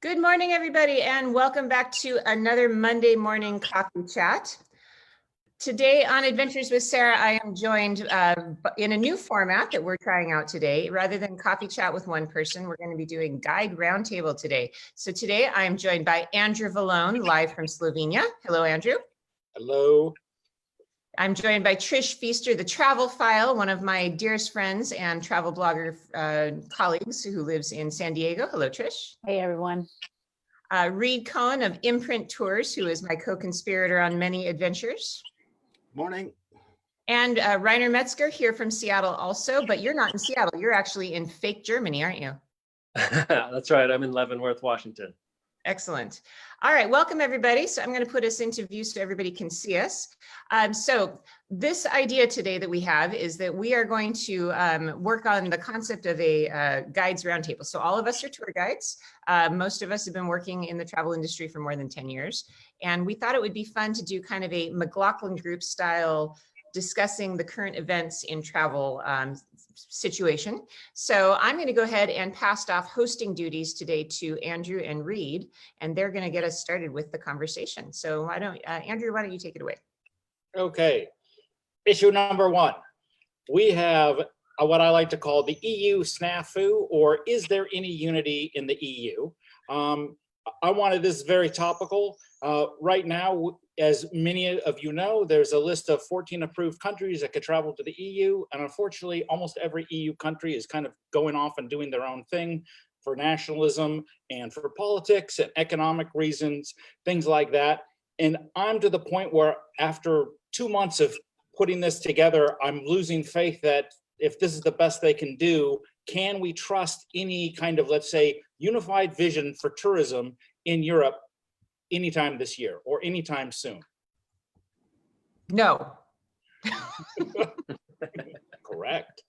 Good morning, everybody, and welcome back to another Monday morning coffee chat. Today on Adventures with Sarah, I am joined in a new format that we're trying out today. Rather than coffee chat with one person, we're going to be doing guide roundtable today. So today I am joined by Andrew Villone, live from Slovenia. Hello, Andrew. Hello. I'm joined by Trish Feaster, the travel file, one of my dearest friends and travel blogger colleagues who lives in San Diego. Hello, Trish. Hey, everyone. Reid Coen of Imprint Tours, who is my co-conspirator on many adventures. Morning. And Rainer Metzger here from Seattle also, but you're not in Seattle. You're actually in fake Germany, aren't you? That's right. I'm in Leavenworth, Washington. Excellent. All right, welcome everybody. So I'm going to put us into view so everybody can see us. So this idea today that we have is that we are going to work on the concept of a guides roundtable. So all of us are tour guides. Most of us have been working in the travel industry for more than 10 years. And we thought it would be fun to do kind of a McLaughlin group style discussing the current events in travel situation. So I'm going to go ahead and pass off hosting duties today to Andrew and Reid, and they're going to get us started with the conversation. So Andrew, why don't you take it away? Okay. Issue number one. We have what I like to call the EU snafu, or is there any unity in the EU? I wanted this very topical. Right now, as many of you know, there's a list of 14 approved countries that could travel to the EU. And unfortunately, almost every EU country is kind of going off and doing their own thing for nationalism and for politics and economic reasons, things like that. And I'm to the point where after 2 months of putting this together, I'm losing faith that if this is the best they can do, can we trust any kind of, let's say, unified vision for tourism in Europe anytime this year or anytime soon? No. Correct.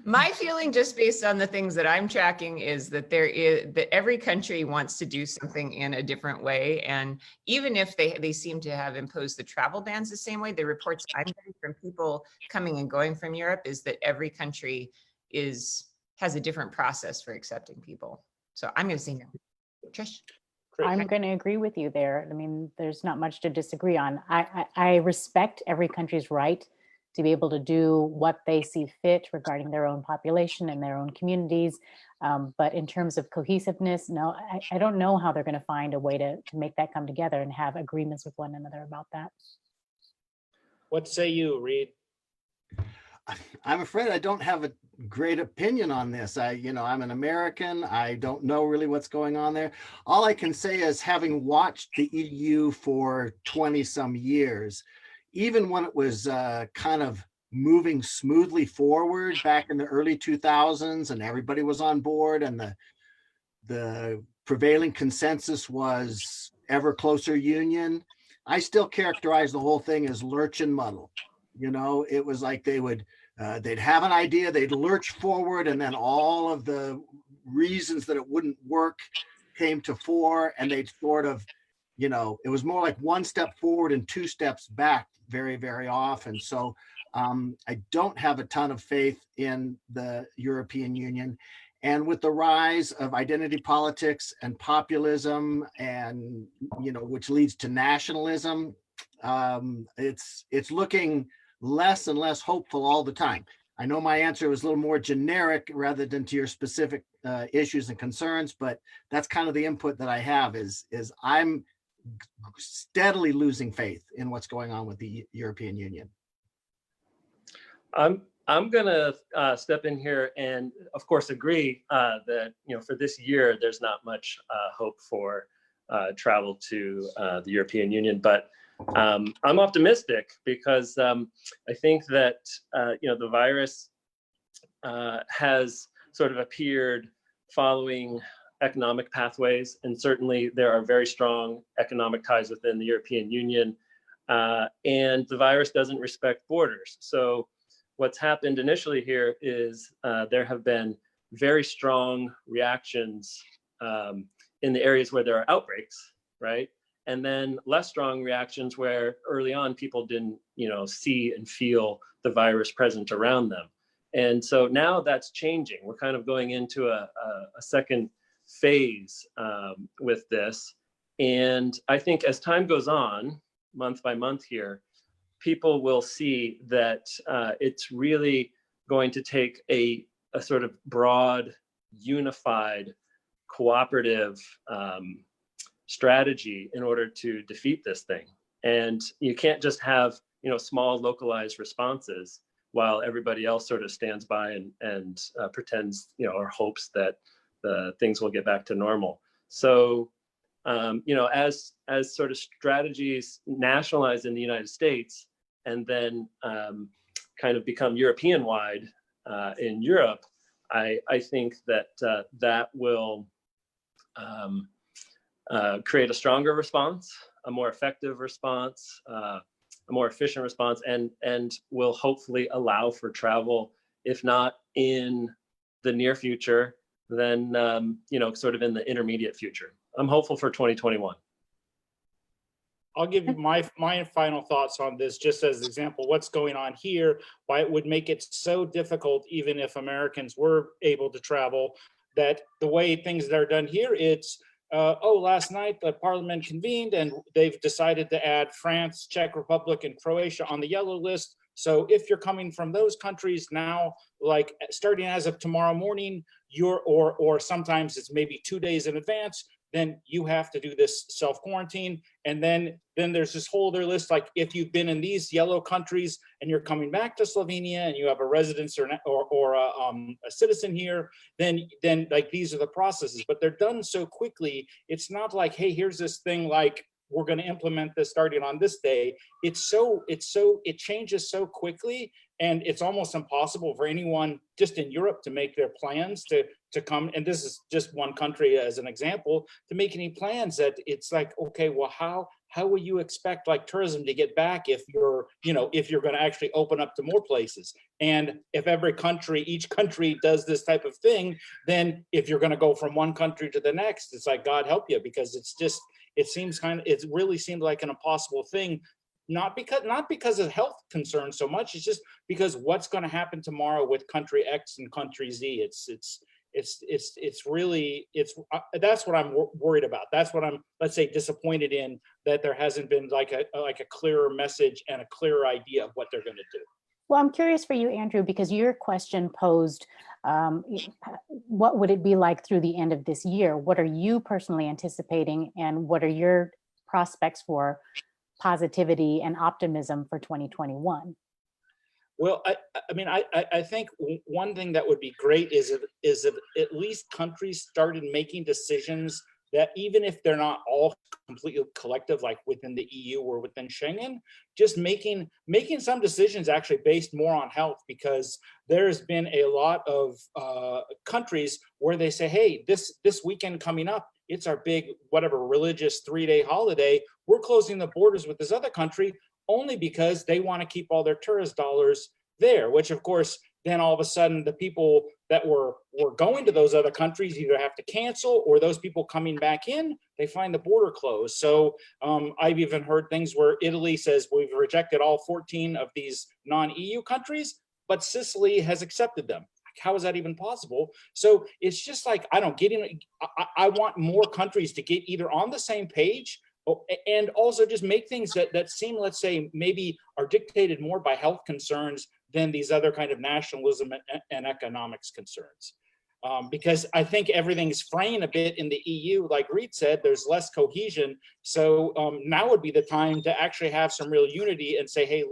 My feeling, just based on the things that I'm tracking, is that that every country wants to do something in a different way. And even if they seem to have imposed the travel bans the same way, the reports I'm getting from people coming and going from Europe is that every country has a different process for accepting people. So I'm going to say no. Trish? I'm going to agree with you there. I mean, there's not much to disagree on. I respect every country's right to be able to do what they see fit regarding their own population and their own communities. But in terms of cohesiveness, no, I don't know how they're going to find a way to make that come together and have agreements with one another about that. What say you, Reid? I'm afraid I don't have a great opinion on this. I'm an American. I don't know really what's going on there. All I can say is, having watched the EU for 20 some years, even when it was kind of moving smoothly forward back in the early 2000s and everybody was on board and the prevailing consensus was ever closer union, I still characterize the whole thing as lurch and muddle. It was like they'd have an idea, they'd lurch forward, and then all of the reasons that it wouldn't work came to fore, and they'd sort of, it was more like one step forward and two steps back very, very often. So I don't have a ton of faith in the European Union. And with the rise of identity politics and populism, and, which leads to nationalism, it's looking less and less hopeful all the time. I know my answer was a little more generic rather than to your specific issues and concerns, but that's kind of the input that I have is I'm steadily losing faith in what's going on with the European Union. I'm going to step in here and, of course, agree that for this year there's not much hope for travel to the European Union, but I'm optimistic because I think that the virus has sort of appeared following economic pathways, and certainly there are very strong economic ties within the European Union, and the virus doesn't respect borders. So what's happened initially here is there have been very strong reactions in the areas where there are outbreaks, right? And then less strong reactions where early on people didn't, see and feel the virus present around them. And so now that's changing. We're kind of going into a second phase with this. And I think as time goes on, month by month here, people will see that it's really going to take a sort of broad, unified, cooperative strategy in order to defeat this thing. And you can't just have, small localized responses while everybody else sort of stands by and pretends, or hopes that the things will get back to normal. So, as sort of strategies nationalize in the United States and then kind of become European-wide in Europe, I think that that will create a stronger response, a more effective response, a more efficient response, and will hopefully allow for travel, if not in the near future, then sort of in the intermediate future. I'm hopeful for 2021. I'll give you my final thoughts on this, just as an example, what's going on here, why it would make it so difficult, even if Americans were able to travel, that the way things that are done here, it's, last night the parliament convened and they've decided to add France, Czech Republic, and Croatia on the yellow list. So if you're coming from those countries now, like starting as of tomorrow morning, or sometimes it's maybe 2 days in advance, then you have to do this self-quarantine. And then there's this whole other list, like if you've been in these yellow countries and you're coming back to Slovenia and you have a residence or a citizen here, then like these are the processes, but they're done so quickly. It's not like, hey, here's this thing, like we're going to implement this starting on this day. It changes so quickly, and it's almost impossible for anyone just in Europe to make their plans to come. And this is just one country as an example, to make any plans that it's like, okay, well, how will you expect like tourism to get back if you're going to actually open up to more places? And if each country does this type of thing, then if you're going to go from one country to the next, it's like, God help you, because it really seemed like an impossible thing. Not because of health concerns so much, it's just because what's going to happen tomorrow with country X and country Z. That's what I'm worried about. That's what I'm, let's say, disappointed in, that there hasn't been like a clearer message and a clearer idea of what they're going to do. Well, I'm curious for you, Andrew, because your question posed, what would it be like through the end of this year? What are you personally anticipating, and what are your prospects for positivity and optimism for 2021? Well, I think one thing that would be great is if at least countries started making decisions that, even if they're not all completely collective, like within the EU or within Schengen, just making some decisions actually based more on health, because there's been a lot of countries where they say, hey, this weekend coming up, it's our big, whatever, religious 3-day holiday. We're closing the borders with this other country only because they want to keep all their tourist dollars there, which of course, then all of a sudden the people that were going to those other countries either have to cancel, or those people coming back in, they find the border closed. So I've even heard things where Italy says, we've rejected all 14 of these non-EU countries, but Sicily has accepted them. How is that even possible? So it's just like, I want more countries to get either on the same page, and also just make things that seem, let's say, maybe are dictated more by health concerns than these other kind of nationalism and economics concerns. Because I think everything's fraying a bit in the EU. Like Reid said, there's less cohesion. So now would be the time to actually have some real unity and say, hey,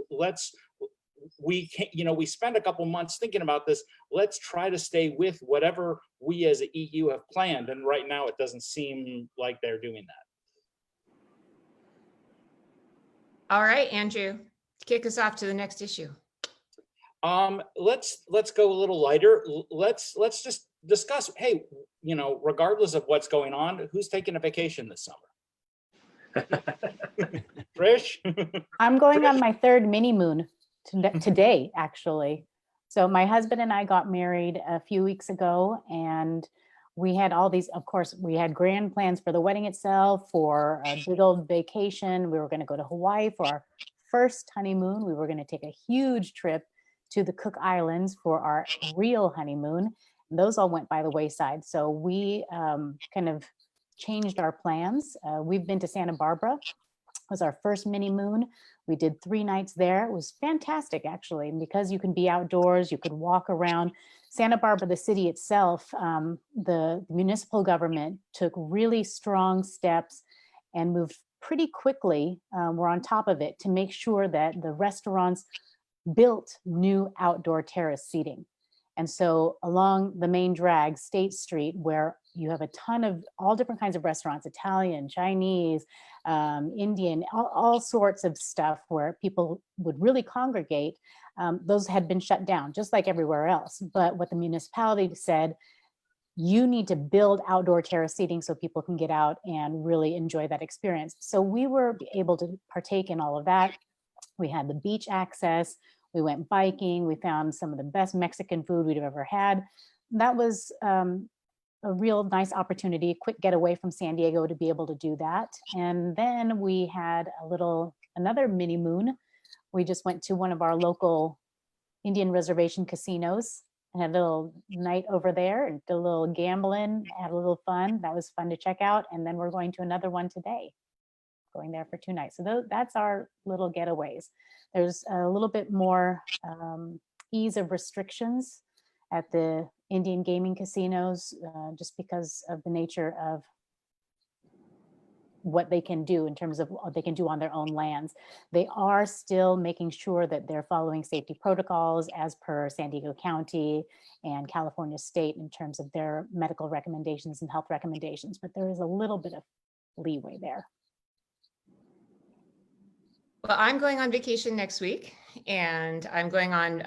we spent a couple months thinking about this. Let's try to stay with whatever we as the EU have planned. And right now it doesn't seem like they're doing that. All right, Andrew, kick us off to the next issue. Let's go a little lighter. Let's just discuss, hey, regardless of what's going on, who's taking a vacation this summer? Trish? I'm going on my third mini moon today, actually. So my husband and I got married a few weeks ago, and we had all these, of course, we had grand plans for the wedding itself, for a big old vacation. We were going to go to Hawaii for our first honeymoon. We were going to take a huge trip to the Cook Islands for our real honeymoon. And those all went by the wayside. So we kind of changed our plans. We've been to Santa Barbara. It was our first mini moon. We did 3 nights there. It was fantastic, actually, because you can be outdoors, you could walk around. Santa Barbara, the city itself, the municipal government took really strong steps and moved pretty quickly. We're on top of it to make sure that the restaurants built new outdoor terrace seating. And so along the main drag, State Street, where you have a ton of all different kinds of restaurants, Italian, Chinese, Indian, all sorts of stuff where people would really congregate, those had been shut down, just like everywhere else. But what the municipality said, you need to build outdoor terrace seating so people can get out and really enjoy that experience. So we were able to partake in all of that. We had the beach access. We went biking. We found some of the best Mexican food we'd ever had. That was a real nice opportunity, a quick getaway from San Diego to be able to do that. And then we had another mini moon. We just went to one of our local Indian reservation casinos and had a little night over there and did a little gambling, had a little fun. That was fun to check out. And then we're going to another one today, going there for 2 nights. So that's our little getaways. There's a little bit more ease of restrictions at the Indian gaming casinos, just because of the nature of what they can do in terms of what they can do on their own lands. They are still making sure that they're following safety protocols as per San Diego County and California State in terms of their medical recommendations and health recommendations, but there is a little bit of leeway there. Well, I'm going on vacation next week, and I'm going on,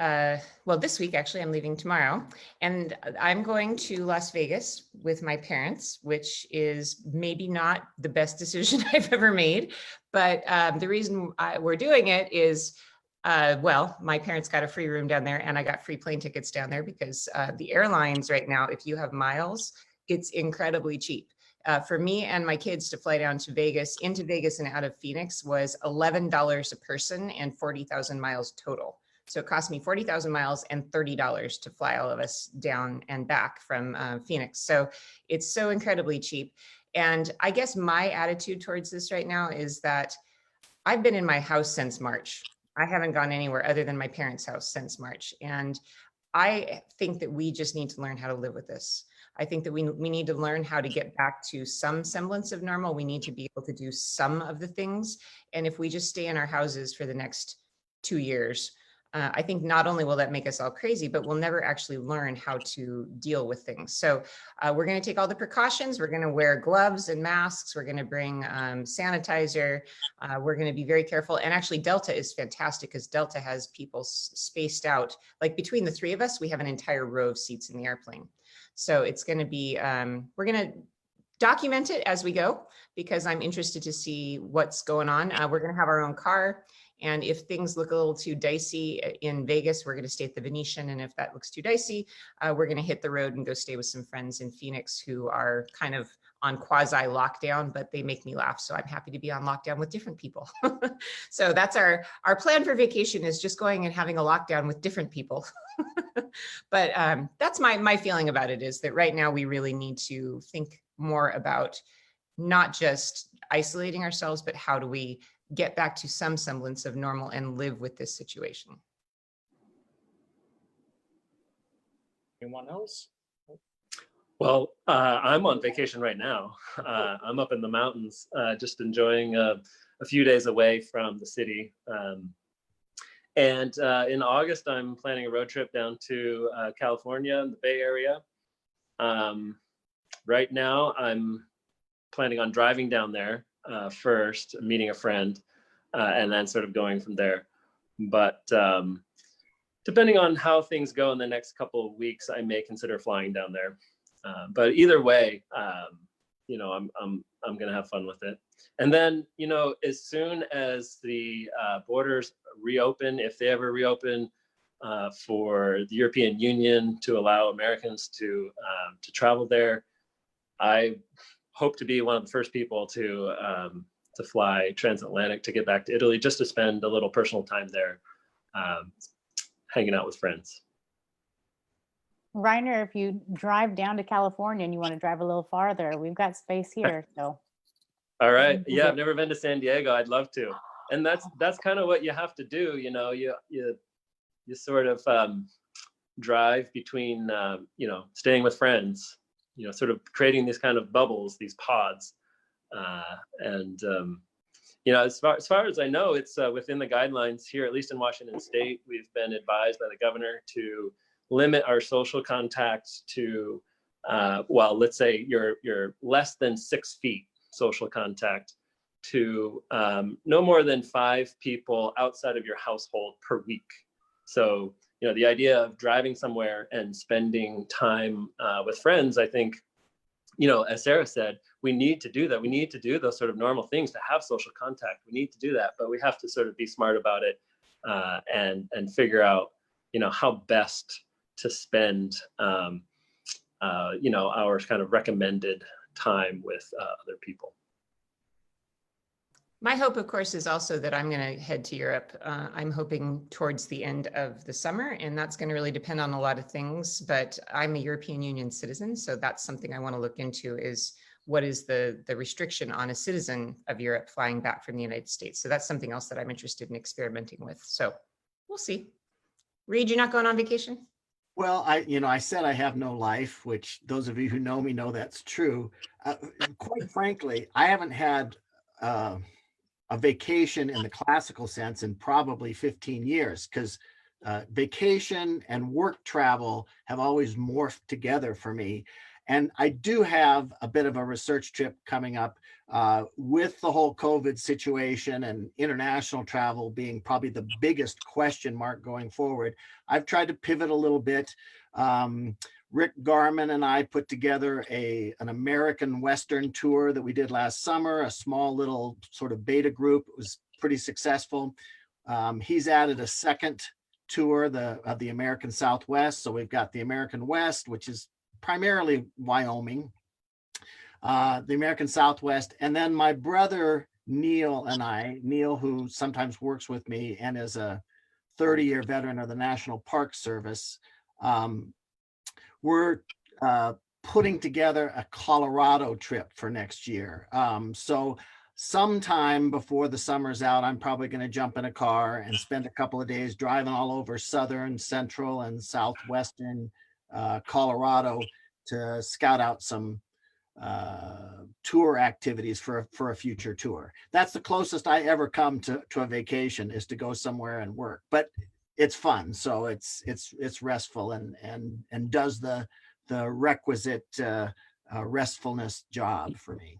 well, this week, actually, I'm leaving tomorrow, and I'm going to Las Vegas with my parents, which is maybe not the best decision I've ever made. But the reason we're doing it is, well, my parents got a free room down there, and I got free plane tickets down there because the airlines right now, if you have miles, it's incredibly cheap. For me and my kids to fly down to Vegas, into Vegas and out of Phoenix was $11 a person and 40,000 miles total. So it cost me 40,000 miles and $30 to fly all of us down and back from Phoenix. So it's so incredibly cheap. And I guess my attitude towards this right now is that I've been in my house since March. I haven't gone anywhere other than my parents' house since March. And I think that we just need to learn how to live with this. I think that we need to learn how to get back to some semblance of normal. We need to be able to do some of the things. And if we just stay in our houses for the next 2 years, I think not only will that make us all crazy, but we'll never actually learn how to deal with things. So we're going to take all the precautions. We're going to wear gloves and masks. We're going to bring sanitizer. We're going to be very careful. And actually, Delta is fantastic because Delta has people spaced out. Like between the 3 of us, we have an entire row of seats in the airplane. So it's going to be, we're going to document it as we go because I'm interested to see what's going on. We're going to have our own car. And if things look a little too dicey in Vegas, we're going to stay at the Venetian. And if that looks too dicey, we're going to hit the road and go stay with some friends in Phoenix who are kind of on quasi lockdown, but they make me laugh. So I'm happy to be on lockdown with different people. So that's our plan for vacation, is just going and having a lockdown with different people. But that's my feeling about it, is that right now we really need to think more about not just isolating ourselves, but how do we get back to some semblance of normal and live with this situation. Anyone else? Well, I'm on vacation right now. I'm up in the mountains, just enjoying a few days away from the city. And in August, I'm planning a road trip down to California in the Bay Area. Right now, I'm planning on driving down there first, meeting a friend, and then sort of going from there. But depending on how things go in the next couple of weeks, I may consider flying down there. But either way, you know, I'm going to have fun with it. And then, you know, as soon as the borders reopen, if they ever reopen for the European Union to allow Americans to travel there, I hope to be one of the first people to fly transatlantic to get back to Italy, just to spend a little personal time there. hanging out with friends. Reiner, if you drive down to California and you want to drive a little farther, we've got space here. So All right. Yeah, I've never been to San Diego. I'd love to. And that's kind of what you have to do. You know, you sort of drive between, you know, staying with friends, you know, sort of creating these kind of bubbles, these pods. You know, as far as I know, it's within the guidelines here, at least in Washington State. We've been advised by the governor to limit our social contacts to, well, let's say you're less than 6 feet social contact to no more than 5 people outside of your household per week. So, you know, the idea of driving somewhere and spending time with friends, I think, you know, as Sarah said, we need to do that. We need to do those sort of normal things to have social contact. We need to do that, but we have to sort of be smart about it and figure out, you know, how best to spend, you know, our kind of recommended time with other people. My hope, of course, is also that I'm going to head to Europe. I'm hoping towards the end of the summer, and that's going to really depend on a lot of things. But I'm a European Union citizen, so that's something I want to look into, is what is the restriction on a citizen of Europe flying back from the United States. So that's something else that I'm interested in experimenting with. So we'll see. Reid, you're not going on vacation? Well, I said I have no life, which those of you who know me know that's true. Quite frankly, I haven't had a vacation in the classical sense in probably 15 years, because vacation and work travel have always morphed together for me. And I do have a bit of a research trip coming up with the whole COVID situation and international travel being probably the biggest question mark going forward. I've tried to pivot a little bit. Rick Garman and I put together an American Western tour that we did last summer, a small little sort of beta group. It was pretty successful. He's added a second tour of the American Southwest. So we've got the American West, which is primarily Wyoming, the American Southwest, and then my brother Neil and I, Neil, who sometimes works with me and is a 30-year veteran of the National Park Service, we're putting together a Colorado trip for next year. So sometime before the summer's out, I'm probably going to jump in a car and spend a couple of days driving all over southern, central, and southwestern Colorado to scout out some tour activities for a future tour. That's the closest I ever come to a vacation, is to go somewhere and work. But it's fun, so it's restful and does the requisite restfulness job for me.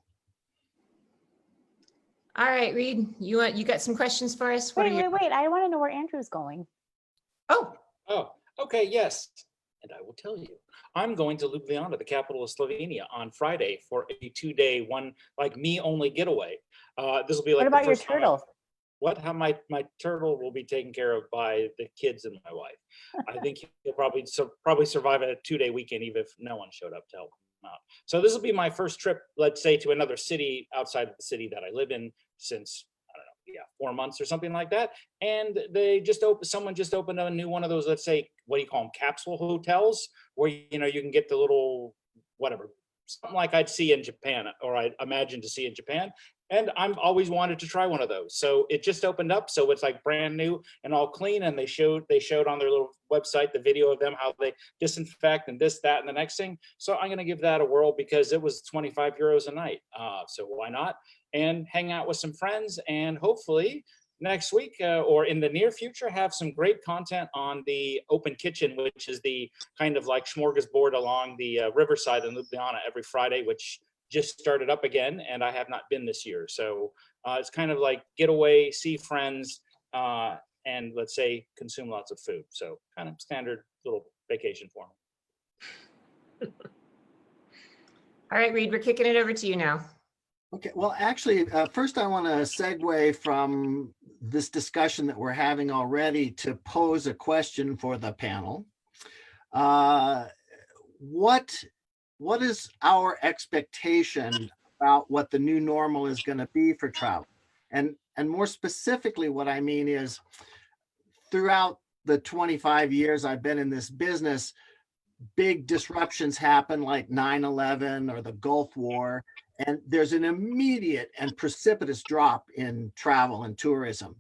All right, Reid, you got some questions for us? Wait. I want to know where Andrew's going. Oh, Okay, yes. And I will tell you, I'm going to Ljubljana, the capital of Slovenia, on Friday for a 2-day, me-only getaway. This will be like What about your first time turtle? How my turtle will be taken care of by the kids and my wife. I think he'll probably survive a 2-day weekend, even if no one showed up to help him out. So this will be my first trip, let's say, to another city outside of the city that I live in since, I don't know, 4 months or something like that. And someone just opened a new one of those, let's say, what do you call them, capsule hotels, where you can get the little whatever, something like I'd see in Japan, or I imagine to see in Japan. And I'm always wanted to try one of those. So it just opened up. So it's like brand new and all clean. And they showed on their little website the video of them, how they disinfect and this, that, and the next thing. So I'm going to give that a whirl, because it was 25 euros a night. So why not? And hang out with some friends, and hopefully next week or in the near future have some great content on the Open Kitchen, which is the kind of like smorgasbord along the riverside in Ljubljana every Friday, which just started up again, and I have not been this year. So it's kind of like get away, see friends, and let's say consume lots of food. So kind of standard little vacation for me. all right, Reid, we're kicking it over to you now. Okay, well, actually, first I want to segue from this discussion that we're having already to pose a question for the panel. What is our expectation about what the new normal is going to be for travel? And more specifically, what I mean is, throughout the 25 years I've been in this business, big disruptions happen like 9/11 or the Gulf War, and there's an immediate and precipitous drop in travel and tourism.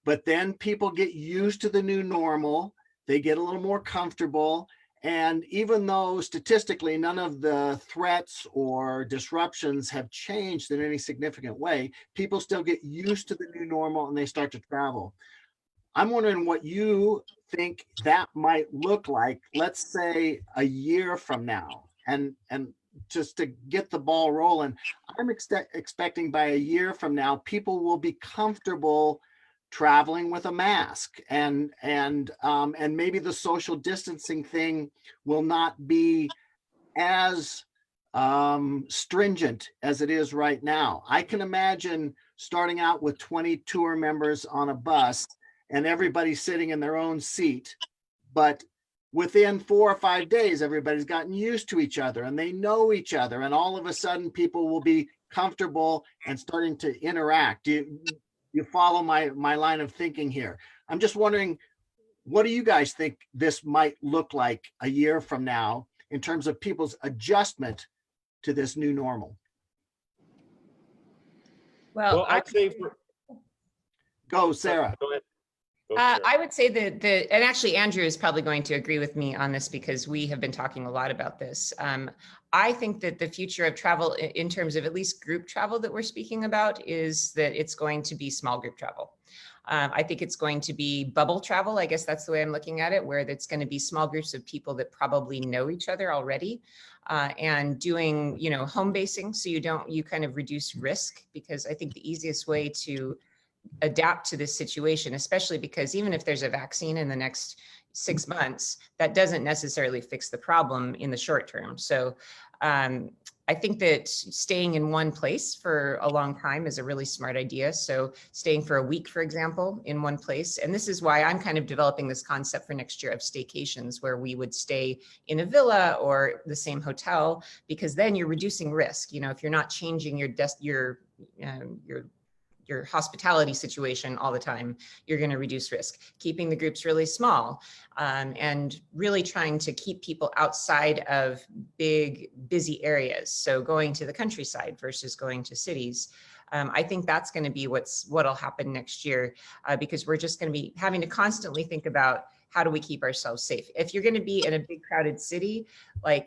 But then people get used to the new normal, they get a little more comfortable, and even though statistically none of the threats or disruptions have changed in any significant way, people still get used to the new normal and they start to travel. I'm wondering what you think that might look like, let's say a year from now. And just to get the ball rolling, I'm expecting by a year from now, people will be comfortable traveling with a mask, and maybe the social distancing thing will not be as stringent as it is right now. I can imagine starting out with 20 tour members on a bus and everybody sitting in their own seat. But within 4 or 5 days, everybody's gotten used to each other and they know each other. And all of a sudden people will be comfortable and starting to interact. You follow my line of thinking here? I'm just wondering, what do you guys think this might look like a year from now in terms of people's adjustment to this new normal? Well, I'd say Go, Sarah. Go ahead. Go, Sarah. I would say that and actually Andrew is probably going to agree with me on this because we have been talking a lot about this. I think that the future of travel in terms of at least group travel that we're speaking about is that it's going to be small group travel. I think it's going to be bubble travel. I guess that's the way I'm looking at it, where it's going to be small groups of people that probably know each other already, and doing, home basing. So you kind of reduce risk, because I think the easiest way to adapt to this situation, especially because even if there's a vaccine in the next 6 months, that doesn't necessarily fix the problem in the short term. So I think that staying in one place for a long time is a really smart idea. So staying for a week, for example, in one place. And this is why I'm kind of developing this concept for next year of staycations, where we would stay in a villa or the same hotel, because then you're reducing risk. If you're not changing your hospitality situation all the time, you're going to reduce risk. Keeping the groups really small, and really trying to keep people outside of big, busy areas. So going to the countryside versus going to cities. I think that's going to be what'll happen next year, because we're just going to be having to constantly think about, how do we keep ourselves safe? If you're going to be in a big crowded city, I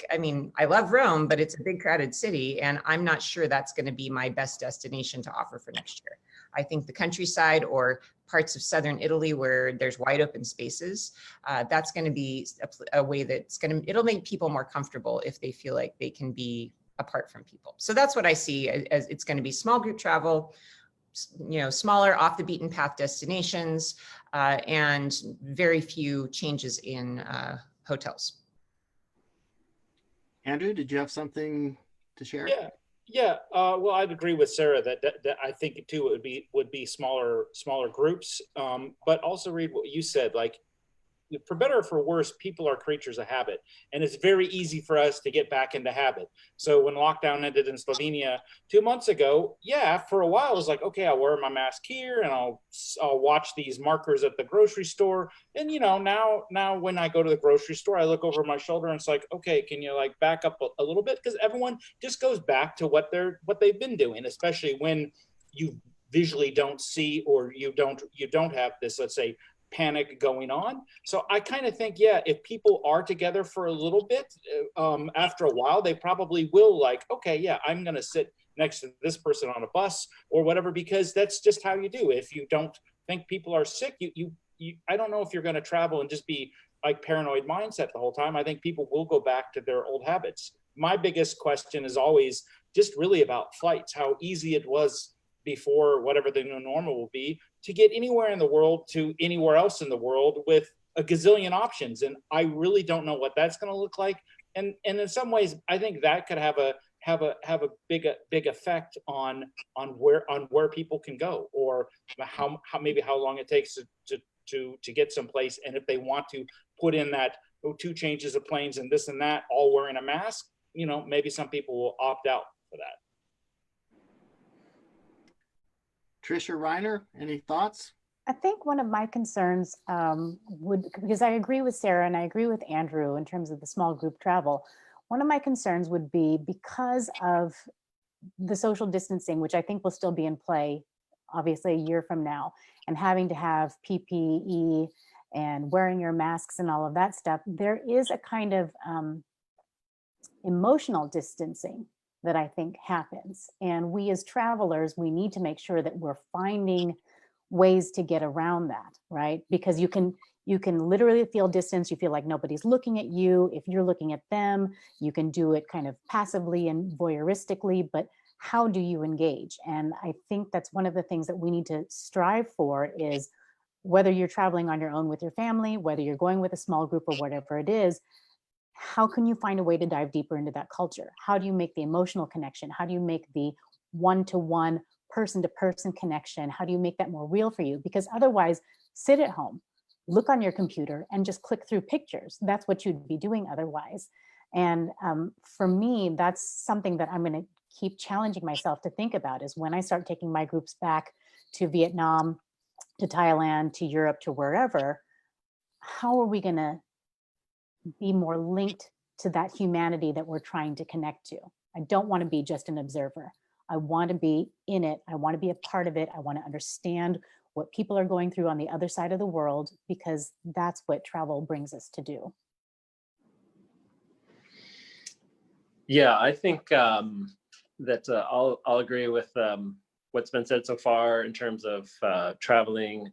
love Rome, but it's a big crowded city, and I'm not sure that's going to be my best destination to offer for next year. I think the countryside or parts of southern Italy where there's wide open spaces, that's going to be a way it'll make people more comfortable if they feel like they can be apart from people. So that's what I see as it's going to be small group travel, smaller off the beaten path destinations, and very few changes in hotels. Andrew, did you have something to share? Yeah. Well, I'd agree with Sarah that I think too it would be smaller groups. But also, Reid, what you said, for better or for worse, people are creatures of habit, and it's very easy for us to get back into habit. So when lockdown ended in Slovenia 2 months ago, for a while I was like, okay, I'll wear my mask here, and I'll watch these markers at the grocery store. And now when I go to the grocery store, I look over my shoulder and it's like, okay, can you back up a little bit? Because everyone just goes back to what they've been doing, especially when you visually don't see, or you don't have this, let's say, panic going on. So I kind of think, if people are together for a little bit, after a while, they probably will I'm going to sit next to this person on a bus or whatever, because that's just how you do. If you don't think people are sick, you I don't know if you're going to travel and just be paranoid mindset the whole time. I think people will go back to their old habits. My biggest question is always just really about flights, how easy it was before whatever the new normal will be, to get anywhere in the world to anywhere else in the world with a gazillion options. And I really don't know what that's going to look like. And in some ways, I think that could have a big effect on where people can go, or how long it takes to get someplace. And if they want to put in that 2 changes of planes and this and that, all wearing a mask, maybe some people will opt out for that. Tricia, Reiner, any thoughts? I think one of my concerns because I agree with Sarah and I agree with Andrew in terms of the small group travel. One of my concerns would be because of the social distancing, which I think will still be in play, obviously a year from now, and having to have PPE and wearing your masks and all of that stuff, there is a kind of emotional distancing that I think happens. And we as travelers, we need to make sure that we're finding ways to get around that, right? Because you can literally feel distance. You feel like nobody's looking at you. If you're looking at them, you can do it kind of passively and voyeuristically, but how do you engage? And I think that's one of the things that we need to strive for is whether you're traveling on your own with your family, whether you're going with a small group or whatever it is, how can you find a way to dive deeper into that culture? How do you make the emotional connection? How do you make the one-to-one, person-to-person connection? How do you make that more real for you? Because otherwise, sit at home, look on your computer and just click through pictures. That's what you'd be doing otherwise. And for me, that's something that I'm going to keep challenging myself to think about is when I start taking my groups back to Vietnam, to Thailand, to Europe, to wherever, how are we going to be more linked to that humanity that we're trying to connect to? I don't want to be just an observer. I want to be in it. I want to be a part of it. I want to understand what people are going through on the other side of the world, because that's what travel brings us to do. Yeah, I think that I'll agree with what's been said so far in terms of traveling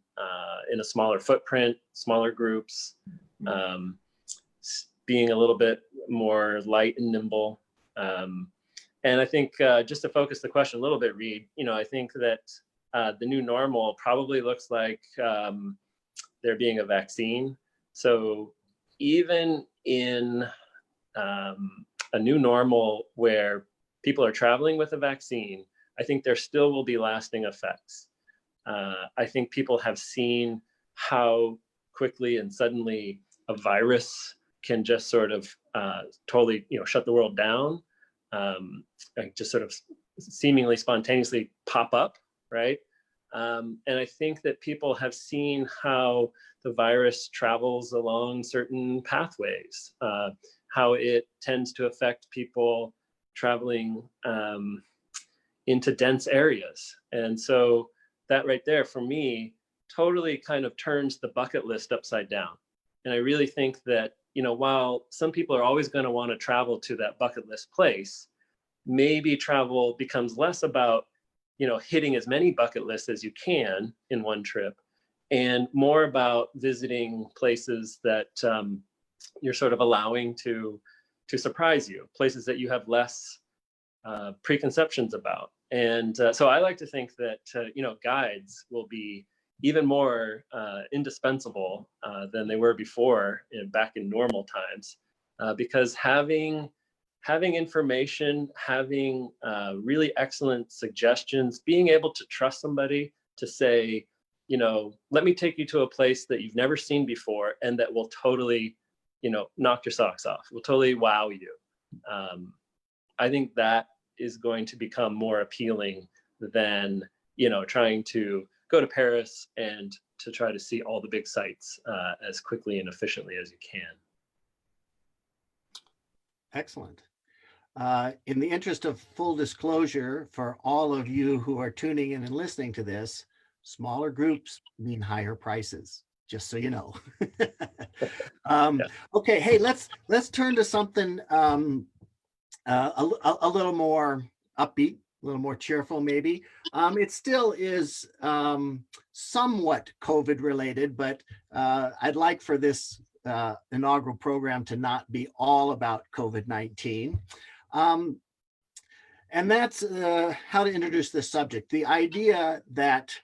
in a smaller footprint, smaller groups, being a little bit more light and nimble. And I think just to focus the question a little bit, Reid, I think that the new normal probably looks like there being a vaccine. So even in a new normal where people are traveling with a vaccine, I think there still will be lasting effects. I think people have seen how quickly and suddenly a virus can just sort of totally, shut the world down, just sort of seemingly spontaneously pop up, right? And I think that people have seen how the virus travels along certain pathways, how it tends to affect people traveling into dense areas. And so that right there, for me, totally kind of turns the bucket list upside down. And I really think that, while some people are always going to want to travel to that bucket list place, maybe travel becomes less about, hitting as many bucket lists as you can in one trip, and more about visiting places that you're sort of allowing to surprise you, places that you have less preconceptions about. And so I like to think that, guides will be even more indispensable than they were before, back in normal times, because having information, having really excellent suggestions, being able to trust somebody to say, let me take you to a place that you've never seen before and that will totally, knock your socks off, will totally wow you. I think that is going to become more appealing than, trying to go to Paris and to try to see all the big sites as quickly and efficiently as you can. Excellent. In the interest of full disclosure for all of you who are tuning in and listening to this, smaller groups mean higher prices, just so you know. Okay, hey, let's turn to something a little more upbeat, a little more cheerful maybe. It still is somewhat COVID related, but I'd like for this inaugural program to not be all about COVID-19. And that's how to introduce this subject. The idea that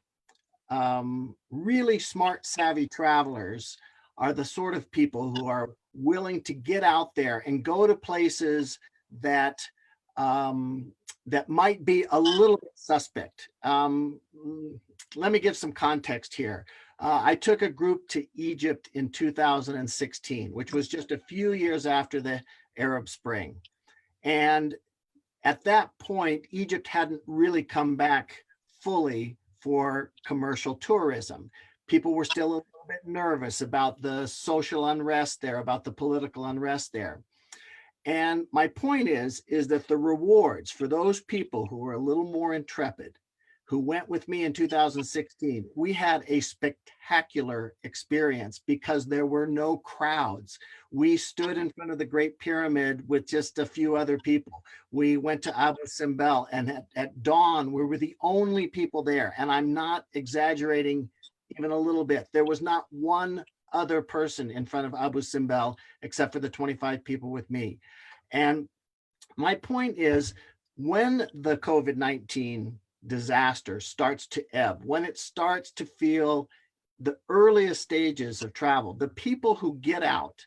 really smart, savvy travelers are the sort of people who are willing to get out there and go to places that that might be a little bit suspect. Let me give some context here. I took a group to Egypt in 2016, which was just a few years after the Arab Spring. And at that point, Egypt hadn't really come back fully for commercial tourism. People were still a little bit nervous about the social unrest there, about the political unrest there. And my point is that the rewards for those people who were a little more intrepid, who went with me in 2016, we had a spectacular experience because there were no crowds. We stood in front of the Great Pyramid with just a few other people. We went to Abu Simbel, and at dawn, we were the only people there. And I'm not exaggerating even a little bit. There was not one other person in front of Abu Simbel except for the 25 people with me. And my point is, when the COVID-19 disaster starts to ebb, when it starts to feel the earliest stages of travel, the people who get out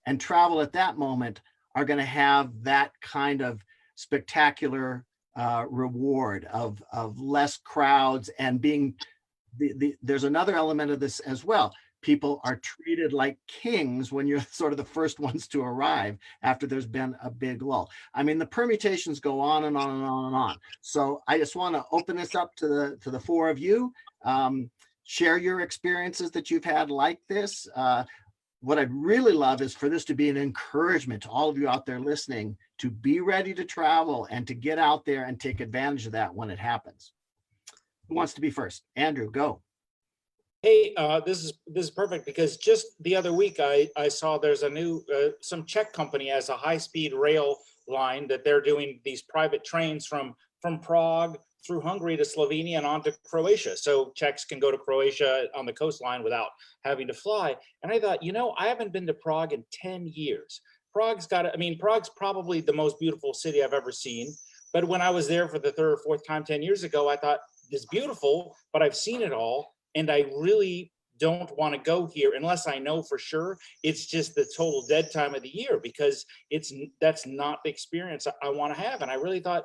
and travel at that moment are going to have that kind of spectacular reward of less crowds and being there's another element of this as well. People are treated like kings when you're sort of the first ones to arrive after there's been a big lull. I mean, the permutations go on and on and on and on. So I just want to open this up to the four of you. Share your experiences that you've had like this. What I'd really love is for this to be an encouragement to all of you out there listening to be ready to travel and to get out there and take advantage of that when it happens. Who wants to be first? Andrew, go. Hey, this is perfect because just the other week I saw there's a new some Czech company has a high-speed rail line that they're doing these private trains from Prague through Hungary to Slovenia and on to Croatia. So Czechs can go to Croatia on the coastline without having to fly. And I thought, you know, I haven't been to Prague in 10 years. Prague's probably the most beautiful city I've ever seen. But when I was there for the third or fourth time 10 years ago, I thought, it's beautiful, but I've seen it all. And I really don't want to go here unless I know for sure it's just the total dead time of the year, because that's not the experience I want to have. And I really thought,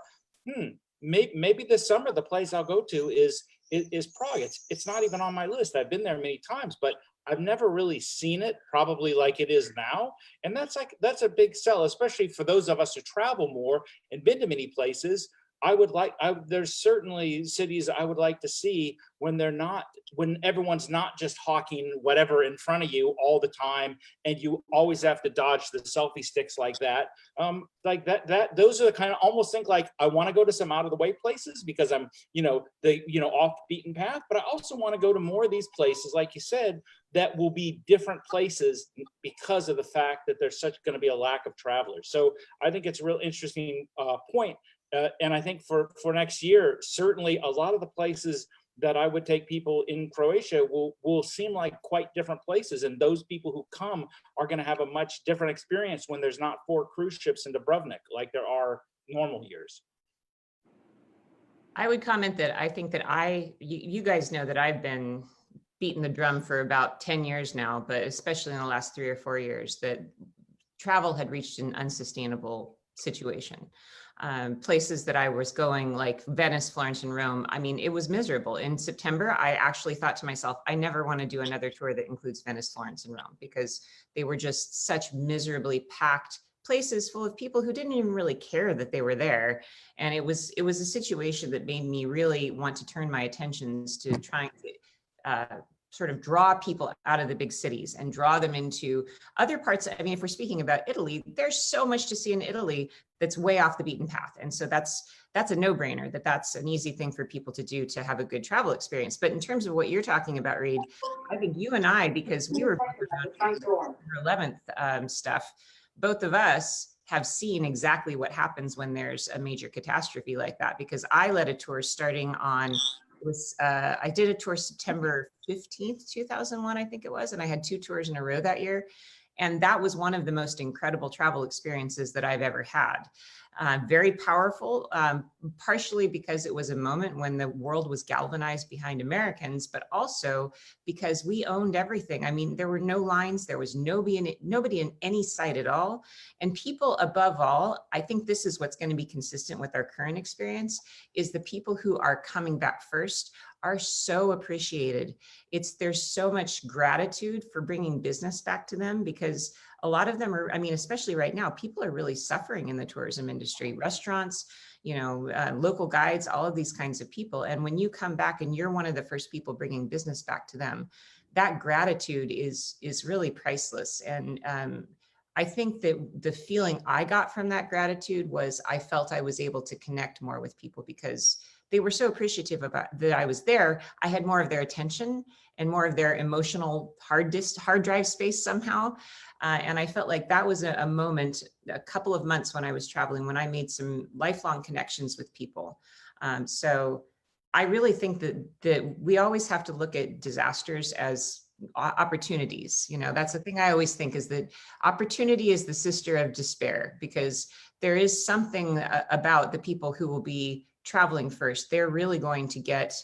maybe this summer the place I'll go to is Prague. It's not even on my list. I've been there many times, but I've never really seen it probably like it is now. And that's a big sell, especially for those of us who travel more and been to many places. There's certainly cities I would like to see when everyone's not just hawking whatever in front of you all the time, and you always have to dodge the selfie sticks like that. Those are the kind of, almost think like I want to go to some out of the way places because I'm, off the beaten path, but I also want to go to more of these places, like you said, that will be different places because of the fact that there's going to be a lack of travelers. So I think it's a real interesting point. And I think for next year, certainly a lot of the places that I would take people in Croatia will seem like quite different places. And those people who come are going to have a much different experience when there's not 4 cruise ships in Dubrovnik like there are normal years. I would comment that I think that you guys know that I've been beating the drum for about 10 years now, but especially in the last 3 or 4 years, that travel had reached an unsustainable situation. Places that I was going, like Venice, Florence, and Rome, I mean, it was miserable. In September, I actually thought to myself, I never want to do another tour that includes Venice, Florence, and Rome, because they were just such miserably packed places full of people who didn't even really care that they were there. And it was a situation that made me really want to turn my attentions to trying to sort of draw people out of the big cities and draw them into other parts. I mean, if we're speaking about Italy, there's so much to see in Italy that's way off the beaten path. And so that's a no-brainer, that's an easy thing for people to do to have a good travel experience. But in terms of what you're talking about, Reid, I think you and I, because we were around for 11th stuff, both of us have seen exactly what happens when there's a major catastrophe like that, because I led a tour starting on I did a tour September 15th, 2001, I think it was. And I had 2 tours in a row that year. And that was one of the most incredible travel experiences that I've ever had. Very powerful, partially because it was a moment when the world was galvanized behind Americans, but also because we owned everything. I mean, there were no lines, there was nobody in any sight at all. And people, above all, I think this is what's going to be consistent with our current experience, is the people who are coming back first are so appreciated. There's so much gratitude for bringing business back to them, because a lot of them are, I mean, especially right now, people are really suffering in the tourism industry, restaurants, local guides, all of these kinds of people. And when you come back and you're one of the first people bringing business back to them, that gratitude is really priceless. And I think that the feeling I got from that gratitude was I felt I was able to connect more with people because they were so appreciative about that I was there. I had more of their attention and more of their emotional hard drive space somehow. And I felt like that was a moment, a couple of months when I was traveling, when I made some lifelong connections with people. So I really think that we always have to look at disasters as opportunities. You know, that's the thing I always think, is that opportunity is the sister of despair, because there is something about the people who will be traveling first. They're really going to get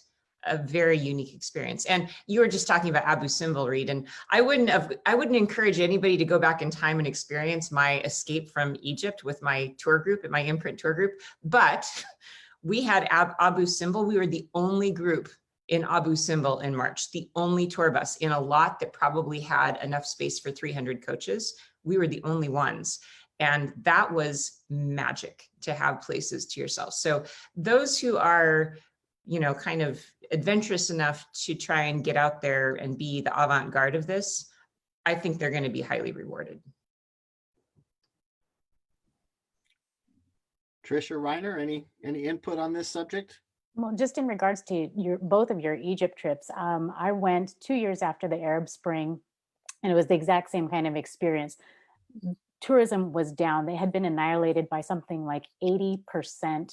a very unique experience. And you were just talking about Abu Simbel, Reid, and I wouldn't encourage anybody to go back in time and experience my escape from Egypt with my tour group, my imprint tour group. But we had Abu Simbel. We were the only group in Abu Simbel in March, the only tour bus in a lot that probably had enough space for 300 coaches. We were the only ones. And that was magic, to have places to yourself. So those who are, you know, kind of adventurous enough to try and get out there and be the avant-garde of this, I think they're going to be highly rewarded. Trish or Reiner, any input on this subject? Well, just in regards to both of your Egypt trips, I went 2 years after the Arab Spring, and it was the exact same kind of experience. Tourism was down. They had been annihilated by something like 80%.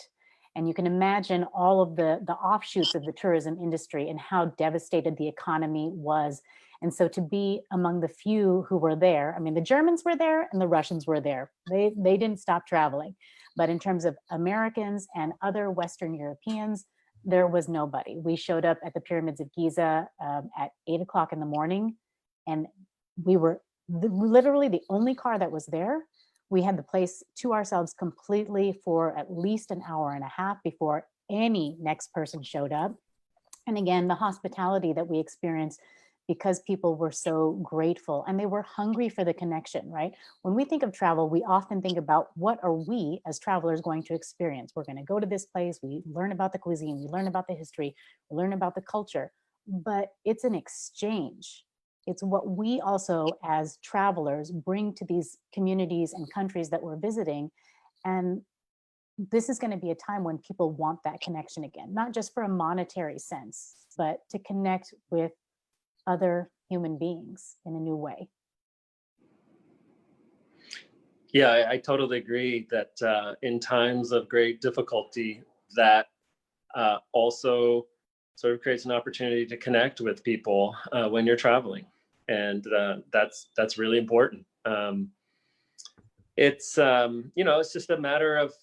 And you can imagine all of the offshoots of the tourism industry and how devastated the economy was. And so to be among the few who were there, I mean, the Germans were there and the Russians were there. They didn't stop traveling. But in terms of Americans and other Western Europeans, there was nobody. We showed up at the pyramids of Giza at 8 o'clock in the morning, and we were literally the only car that was there. We had the place to ourselves completely for at least an hour and a half before any next person showed up. And again, the hospitality that we experienced, because people were so grateful and they were hungry for the connection, right? When we think of travel, we often think about what are we as travelers going to experience? We're going to go to this place, we learn about the cuisine, we learn about the history, we learn about the culture, but it's an exchange. It's what we also as travelers bring to these communities and countries that we're visiting. And this is going to be a time when people want that connection again, not just for a monetary sense, but to connect with other human beings in a new way. Yeah, I totally agree that in times of great difficulty, that also sort of creates an opportunity to connect with people when you're traveling. And that's really important. It's, you know, it's just a matter of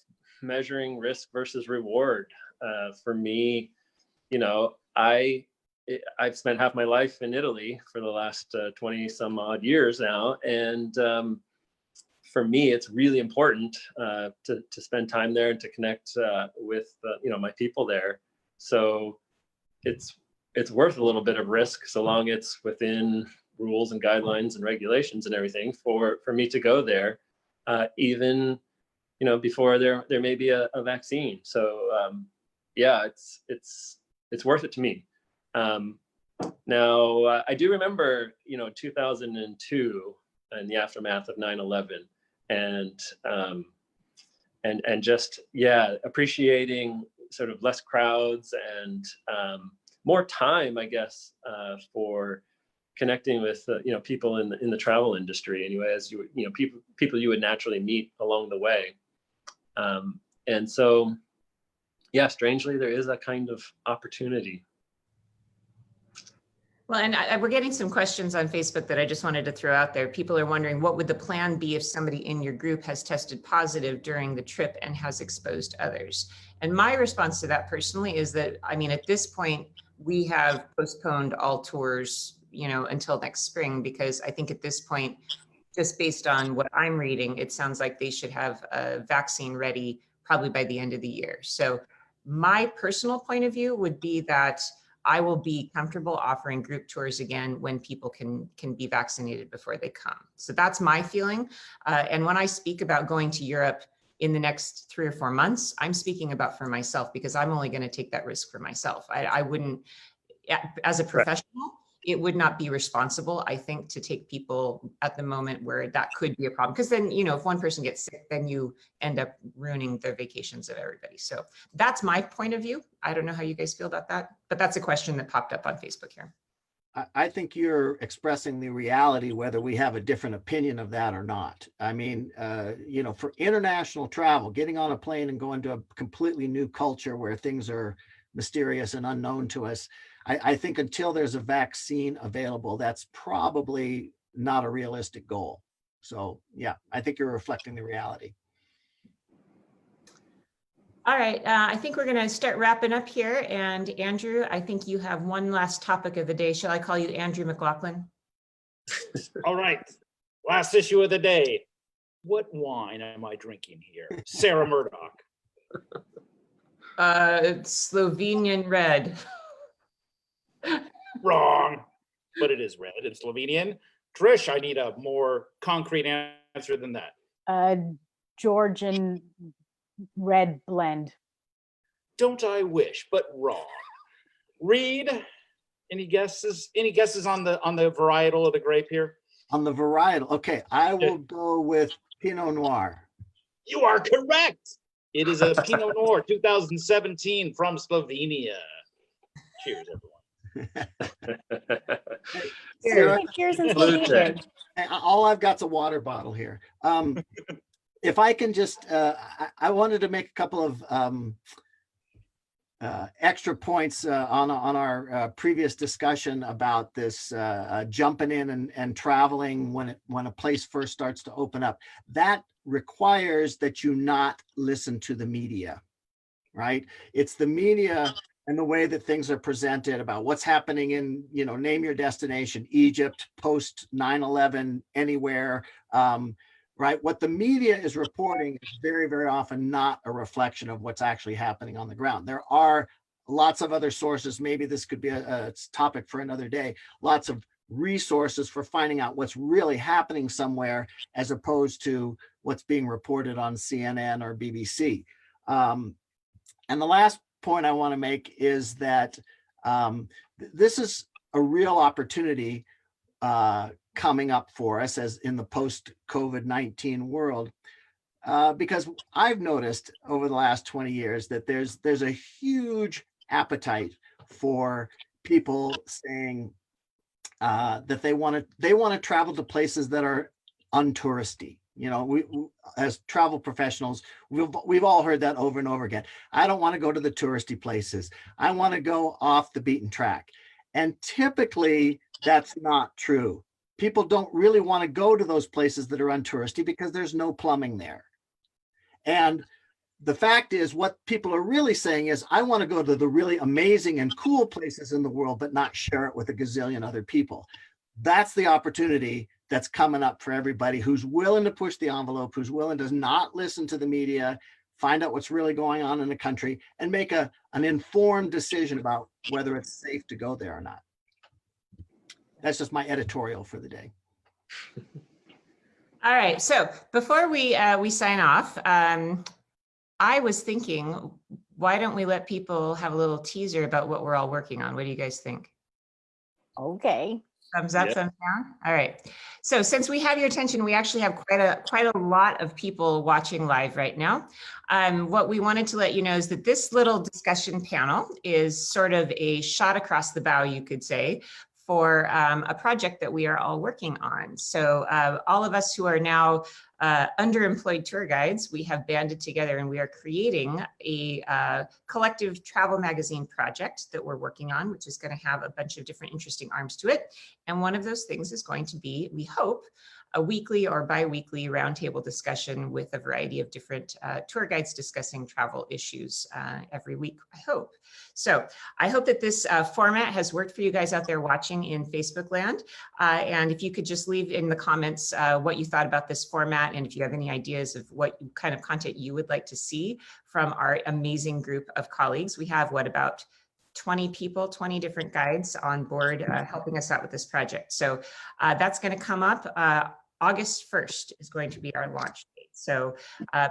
measuring risk versus reward. For me, you know, I've spent half my life in Italy for the last 20 some odd years now. And for me, it's really important to spend time there and to connect with, you know, my people there. So it's worth a little bit of risk, so long it's within rules and guidelines and regulations and everything for me to go there, even, you know, before there may be a vaccine. So yeah, it's worth it to me. Now, I do remember, you know, 2002 and the aftermath of 9/11, and just, yeah, appreciating sort of less crowds and more time, I guess, for connecting with you know, people in the travel industry anyway, as you know, people you would naturally meet along the way. And so, yeah, strangely, there is that kind of opportunity. Well, and we're getting some questions on Facebook that I just wanted to throw out there. People are wondering, what would the plan be if somebody in your group has tested positive during the trip and has exposed others? And my response to that personally is that, I mean, at this point, we have postponed all tours, you know, until next spring, because I think at this point, just based on what I'm reading, it sounds like they should have a vaccine ready probably by the end of the year. So my personal point of view would be that I will be comfortable offering group tours again when people can be vaccinated before they come. So that's my feeling. And when I speak about going to Europe in the next 3 or 4 months, I'm speaking about for myself, because I'm only going to take that risk for myself. I wouldn't, as a professional, it would not be responsible, I think, to take people at the moment where that could be a problem. Because then, you know, if one person gets sick, then you end up ruining the vacations of everybody. So that's my point of view. I don't know how you guys feel about that, but that's a question that popped up on Facebook here. I think you're expressing the reality, whether we have a different opinion of that or not. I mean, you know, for international travel, getting on a plane and going to a completely new culture where things are mysterious and unknown to us, I think until there's a vaccine available, that's probably not a realistic goal. So yeah, I think you're reflecting the reality. All right, I think we're going to start wrapping up here. And Andrew, I think you have one last topic of the day. Shall I call you Andrew McLaughlin? All right, last issue of the day. What wine am I drinking here? Sarah Murdoch. Slovenian red. Wrong, but it is red and Slovenian. Trish, I need a more concrete answer than that. Georgian red blend. Don't I wish, but wrong. Reid, any guesses? Any guesses on the varietal of the grape here? On the varietal, okay, I will go with Pinot Noir. You are correct. It is a Pinot Noir 2017 from Slovenia. Cheers, everyone. Sarah, Cheers and Salute. Slovenian. all I've got's a water bottle here. If I can just, I wanted to make a couple of extra points on our previous discussion about this jumping in and traveling when a place first starts to open up. That requires that you not listen to the media, right? It's the media and the way that things are presented about what's happening in, you know, name your destination, Egypt, post 9/11, anywhere, right? What the media is reporting is very, very often not a reflection of what's actually happening on the ground. There are lots of other sources. Maybe this could be a topic for another day. Lots of resources for finding out what's really happening somewhere, as opposed to what's being reported on CNN or BBC. And the last point I want to make is that this is a real opportunity coming up for us as in the post-COVID-19 world, because I've noticed over the last 20 years that there's a huge appetite for people saying that they want to travel to places that are untouristy. You know, we as travel professionals, we've all heard that over and over again. I don't want to go to the touristy places. I want to go off the beaten track. And typically that's not true. People don't really want to go to those places that are untouristy because there's no plumbing there. And the fact is, what people are really saying is, I want to go to the really amazing and cool places in the world, but not share it with a gazillion other people. That's the opportunity that's coming up for everybody who's willing to push the envelope, who's willing to not listen to the media, find out what's really going on in the country, and make an informed decision about whether it's safe to go there or not. That's just my editorial for the day. All right, so before we sign off, I was thinking, why don't we let people have a little teaser about what we're all working on? What do you guys think? Okay. Thumbs up, Yeah. thumbs down. All right. So since we have your attention, we actually have quite a lot of people watching live right now. What we wanted to let you know is that this little discussion panel is sort of a shot across the bow, you could say, for a project that we are all working on. So all of us who are now underemployed tour guides, we have banded together and we are creating a collective travel magazine project that we're working on, which is going to have a bunch of different interesting arms to it. And one of those things is going to be, we hope, a weekly or bi-weekly roundtable discussion with a variety of different tour guides discussing travel issues every week, I hope. So I hope that this format has worked for you guys out there watching in Facebook land. And if you could just leave in the comments what you thought about this format, and if you have any ideas of what kind of content you would like to see from our amazing group of colleagues. We have, what, about 20 people, 20 different guides on board helping us out with this project. So that's going to come up. August 1st is going to be our launch date. So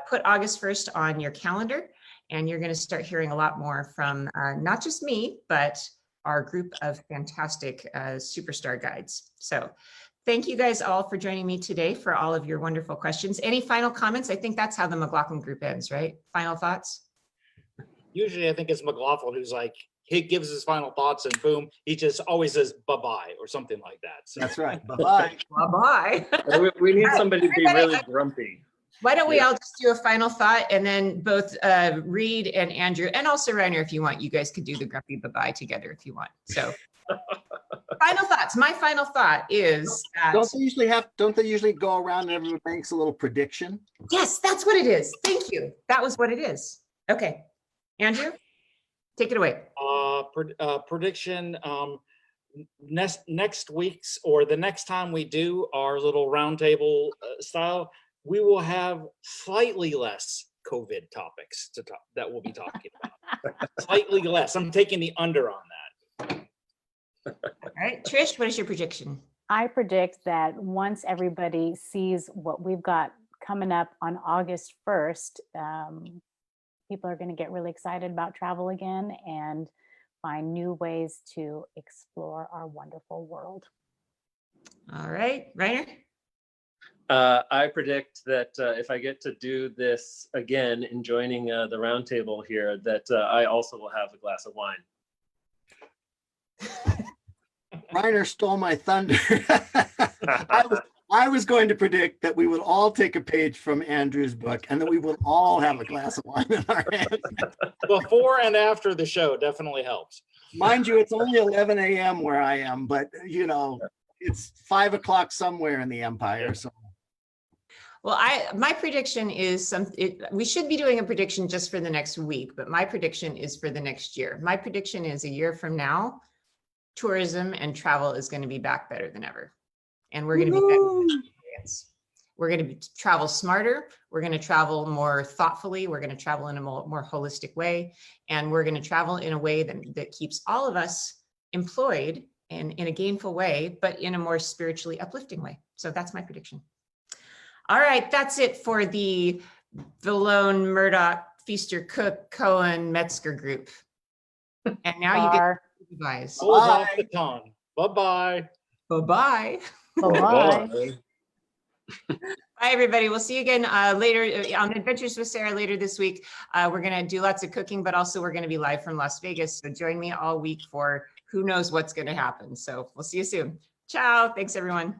put August 1st on your calendar, and you're going to start hearing a lot more from not just me, but our group of fantastic superstar guides. So thank you guys all for joining me today for all of your wonderful questions. Any final comments? I think that's how the McLaughlin group ends, right? Final thoughts? Usually I think it's McLaughlin who's like, he gives his final thoughts and boom, he just always says bye-bye or something like that. So. That's right. Bye-bye. Bye-bye. We need somebody to be really grumpy. Why don't we all just do a final thought, and then both Reid and Andrew, and also Reiner, if you want, you guys could do the grumpy bye-bye together if you want. So final thoughts. My final thought is that, Don't they usually go around and everyone makes a little prediction? yes, that's what it is. Thank you. That was what it is. Okay. Andrew, take it away. Prediction, next week's or the next time we do our little roundtable style, we will have slightly less COVID topics to talk that we'll be talking about. Slightly less. I'm taking the under on that. All right, Trish, what is your prediction? I predict that once everybody sees what we've got coming up on August 1st, people are going to get really excited about travel again and find new ways to explore our wonderful world. All right, Reiner? I predict that if I get to do this again in joining the roundtable here, that I also will have a glass of wine. Reiner stole my thunder. I was going to predict that we would all take a page from Andrew's book and that we will all have a glass of wine in our hands. Before and after the show definitely helps. Mind you, it's only 11 a.m. where I am, but you know, it's 5 o'clock somewhere in the empire. So, Well, my prediction is we should be doing a prediction just for the next week, but my prediction is for the next year. My prediction is a year from now, tourism and travel is going to be back better than ever. And we're going to be better than experience. We're going to travel smarter. We're going to travel more thoughtfully. We're going to travel in a more holistic way. And we're going to travel in a way that keeps all of us employed in a gainful way, but in a more spiritually uplifting way. So that's my prediction. All right, that's it for the Villone, Murdoch, Feaster, Cook, Coen, Metzger group. And now you get goodbyes. Hold off the tongue. Bye-bye. Bye-bye. Bye-bye. Bye, everybody. We'll see you again later on Adventures with Sarah later this week. We're going to do lots of cooking, but also we're going to be live from Las Vegas. So join me all week for who knows what's going to happen. So we'll see you soon. Ciao. Thanks, everyone.